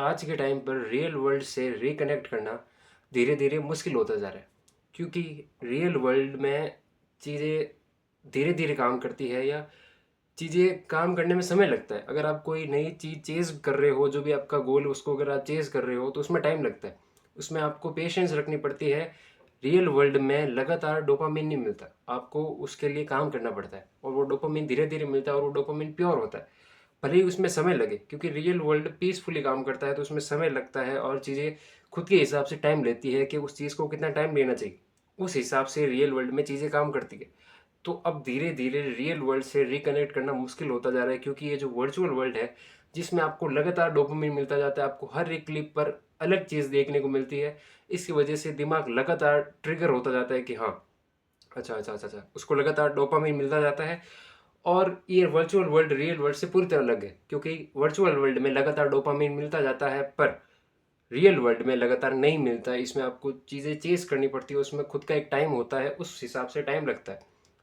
आज के टाइम पर रियल वर्ल्ड से रिकनेक्ट करना धीरे धीरे मुश्किल होता जा रहा है, क्योंकि रियल वर्ल्ड में चीज़ें धीरे धीरे काम करती है, या चीज़ें काम करने में समय लगता है। अगर आप कोई नई चीज़ चेज़ कर रहे हो, जो भी आपका गोल है उसको अगर आप चेज़ कर रहे हो तो उसमें टाइम लगता है। उसमें आपको पेशेंस रखनी पड़ती है। रियल वर्ल्ड में लगातार डोपामिन नहीं मिलता, आपको उसके लिए काम करना पड़ता है, और वो डोपामिन धीरे धीरे मिलता है, और वो डोपामिन प्योर होता है। भले ही उसमें समय लगे, क्योंकि रियल वर्ल्ड पीसफुली काम करता है, तो उसमें समय लगता है और चीज़ें खुद के हिसाब से टाइम लेती है कि उस चीज़ को कितना टाइम लेना चाहिए। उस हिसाब से रियल वर्ल्ड में चीज़ें काम करती है। तो अब धीरे धीरे रियल वर्ल्ड से रिकनेक्ट करना मुश्किल होता जा रहा है, क्योंकि ये जो वर्चुअल वर्ल्ड है, जिसमें आपको लगातार डोपामिन मिलता जाता है, आपको हर एक क्लिप पर अलग चीज़ देखने को मिलती है। इसकी वजह से दिमाग लगातार ट्रिगर होता जाता है कि हाँ, अच्छा अच्छा अच्छा अच्छा, उसको लगातार डोपामिन मिलता जाता है। और ये वर्चुअल वर्ल्ड रियल वर्ल्ड से पूरी तरह अलग है, क्योंकि वर्चुअल वर्ल्ड में लगातार डोपामिन मिलता जाता है, पर रियल वर्ल्ड में लगातार नहीं मिलता है। इसमें आपको चीज़ें चेस करनी पड़ती है, उसमें खुद का एक टाइम होता है, उस हिसाब से टाइम लगता है।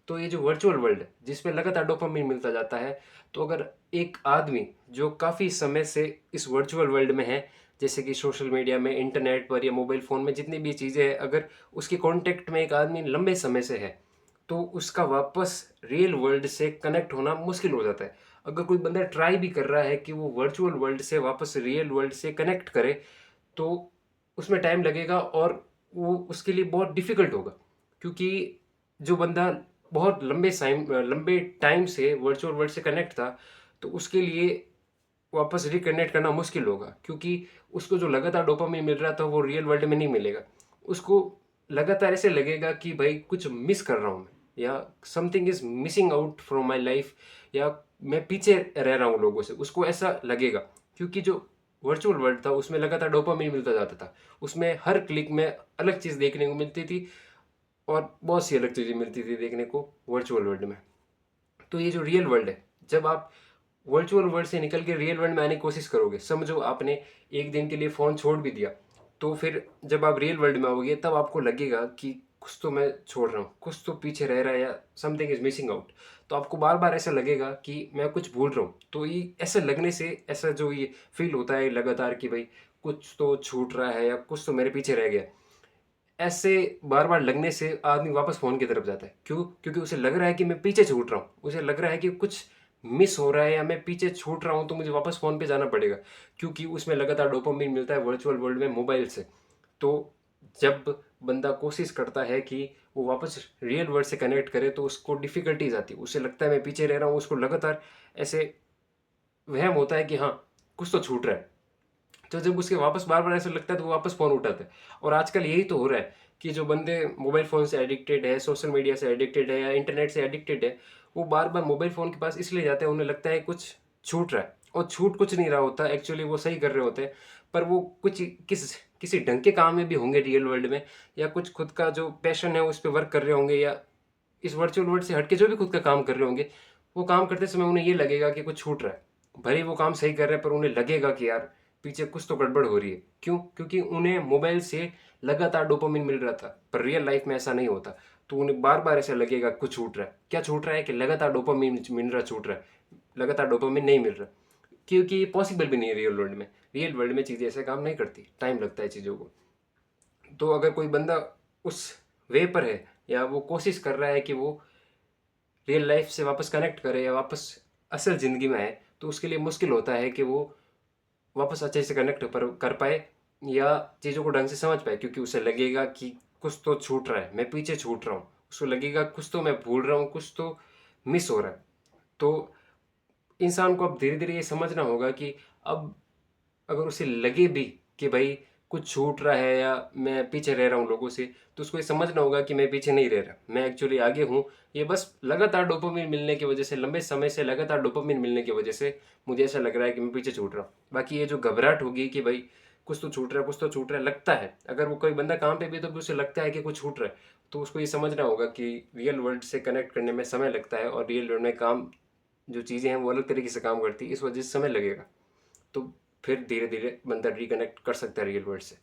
तो ये जो वर्चुअल वर्ल्ड है, जिसमें लगातार डोपामिन मिलता जाता है, तो अगर एक आदमी जो काफ़ी समय से इस वर्चुअल वर्ल्ड में है, जैसे कि सोशल मीडिया में, इंटरनेट पर या मोबाइल फ़ोन में जितनी भी चीज़ें हैं, अगर उसके कॉन्टेक्ट में एक आदमी लंबे समय से है, तो उसका वापस रियल वर्ल्ड से कनेक्ट होना मुश्किल हो जाता है। अगर कोई बंदा ट्राई भी कर रहा है कि वो वर्चुअल वर्ल्ड से वापस रियल वर्ल्ड से कनेक्ट करे, तो उसमें टाइम लगेगा, और वो उसके लिए बहुत डिफ़िकल्ट होगा। क्योंकि जो बंदा बहुत लंबे टाइम से वर्चुअल वर्ल्ड से कनेक्ट था, तो उसके लिए वापस रिकनेक्ट करना मुश्किल होगा, क्योंकि उसको जो लगातार डोपामाइन मिल रहा था वो रियल वर्ल्ड में नहीं मिलेगा। उसको लगातार ऐसे लगेगा कि भाई कुछ मिस कर रहा हूँ मैं, या something is missing out from my life, या मैं पीछे रह रहा हूँ लोगों से, उसको ऐसा लगेगा। क्योंकि जो वर्चुअल वर्ल्ड था उसमें लगातार डोपामाइन मिलता जाता था, उसमें हर क्लिक में अलग चीज़ देखने को मिलती थी, और बहुत सी अलग चीज़ें मिलती थी देखने को वर्चुअल वर्ल्ड में। तो ये जो रियल वर्ल्ड है, जब आप वर्चुअल वर्ल्ड से निकल के रियल वर्ल्ड में आने की कोशिश करोगे, समझो आपने एक दिन के लिए फ़ोन छोड़ भी दिया, तो फिर जब आप रियल वर्ल्ड में आओगे तब आपको लगेगा कि कुछ तो मैं छोड़ रहा हूँ, कुछ तो पीछे रह रहा है, या समथिंग इज़ मिसिंग आउट। तो आपको बार बार ऐसा लगेगा कि मैं कुछ भूल रहा हूँ। तो ये ऐसा लगने से, ऐसा जो ये फील होता है लगातार कि भाई कुछ तो छूट रहा है, या कुछ तो मेरे पीछे रह गया, ऐसे बार बार लगने से आदमी वापस फ़ोन की तरफ जाता है। क्यों? क्योंकि उसे लग रहा है कि मैं पीछे छूट रहा हूँ, उसे लग रहा है कि कुछ मिस हो रहा है, या मैं पीछे छूट रहा हूँ, तो मुझे वापस फ़ोन पे जाना पड़ेगा, क्योंकि उसमें लगातार डोपामाइन मिलता है वर्चुअल वर्ल्ड में मोबाइल से। तो जब बंदा कोशिश करता है कि वो वापस रियल वर्ल्ड से कनेक्ट करे, तो उसको डिफ़िकल्टीज़ आती है, उसे लगता है मैं पीछे रह रहा हूँ, उसको लगातार ऐसे वहम होता है कि हाँ, कुछ तो छूट रहा है। तो जब उसके वापस बार-बार ऐसा लगता है, तो वो वापस फ़ोन उठाता है। और आजकल यही तो हो रहा है कि जो बंदे मोबाइल फ़ोन से एडिक्टेड है, सोशल मीडिया से एडिक्टेड है, या इंटरनेट से एडिक्टेड है, वो बार-बार मोबाइल फ़ोन के पास इसलिए जाते हैं, उन्हें लगता है कुछ छूट रहा है, और छूट कुछ नहीं रहा होता, एक्चुअली वो सही कर रहे होते हैं। पर वो कुछ किसी ढंग के काम में भी होंगे रियल वर्ल्ड में, या कुछ खुद का जो पैशन है उस पे वर्क कर रहे होंगे, या इस वर्चुअल वर्ल्ड से हट के जो भी खुद का काम कर रहे होंगे, वो काम करते समय उन्हें ये लगेगा कि कुछ छूट रहा है। भले ही वो काम सही कर रहे हैं, पर उन्हें लगेगा कि यार पीछे कुछ तो गड़बड़ हो रही है। क्यों? क्योंकि उन्हें मोबाइल से लगातार डोपामाइन मिल रहा था, पर रियल लाइफ में ऐसा नहीं होता। तो उन्हें बार-बार ऐसा लगेगा कुछ छूट रहा है। क्या छूट रहा है? कि लगातार डोपामाइन मिल रहा छूट रहा है। लगातार डोपामाइन नहीं मिल रहा। क्योंकि ये पॉसिबल भी नहीं है रियल वर्ल्ड में। रियल वर्ल्ड में चीज़ें ऐसे काम नहीं करती, टाइम लगता है चीज़ों को। तो अगर कोई बंदा उस वे पर है, या वो कोशिश कर रहा है कि वो रियल लाइफ से वापस कनेक्ट करे, या वापस असल ज़िंदगी में आए, तो उसके लिए मुश्किल होता है कि वो वापस अच्छे से कनेक्ट पर कर पाए, या चीज़ों को ढंग से समझ पाए, क्योंकि उसे लगेगा कि कुछ तो छूट रहा है, मैं पीछे छूट रहा हूँ। उसको लगेगा कुछ तो मैं भूल रहा हूँ, कुछ तो मिस हो रहा है। तो इंसान को अब धीरे-धीरे ये समझना होगा कि अब अगर उसे लगे भी कि भाई कुछ छूट रहा है, या मैं पीछे रह रहा हूँ लोगों से, तो उसको ये समझना होगा कि मैं पीछे नहीं रह रहा, मैं एक्चुअली आगे हूँ। ये बस लगातार डोपामाइन मिलने की वजह से, लंबे समय से लगातार डोपामाइन मिलने की वजह से मुझे ऐसा लग रहा है कि मैं पीछे छूट रहा हूँ। बाकी ये जो घबराहट होगी कि भाई कुछ तो छूट रहा है, कुछ तो छूट रहा है, लगता है। अगर वो कोई बंदा काम पे भी है, तो भी उसे लगता है कि कुछ छूट रहा है। तो उसको ये समझना होगा कि रियल वर्ल्ड से कनेक्ट करने में समय लगता है, और रियल वर्ल्ड में काम जो चीज़ें हैं वो अलग तरीके से काम करती है, इस वजह से समय लगेगा। तो फिर धीरे-धीरे बंदा रिकनेक्ट कर सकता है रियल वर्ल्ड से।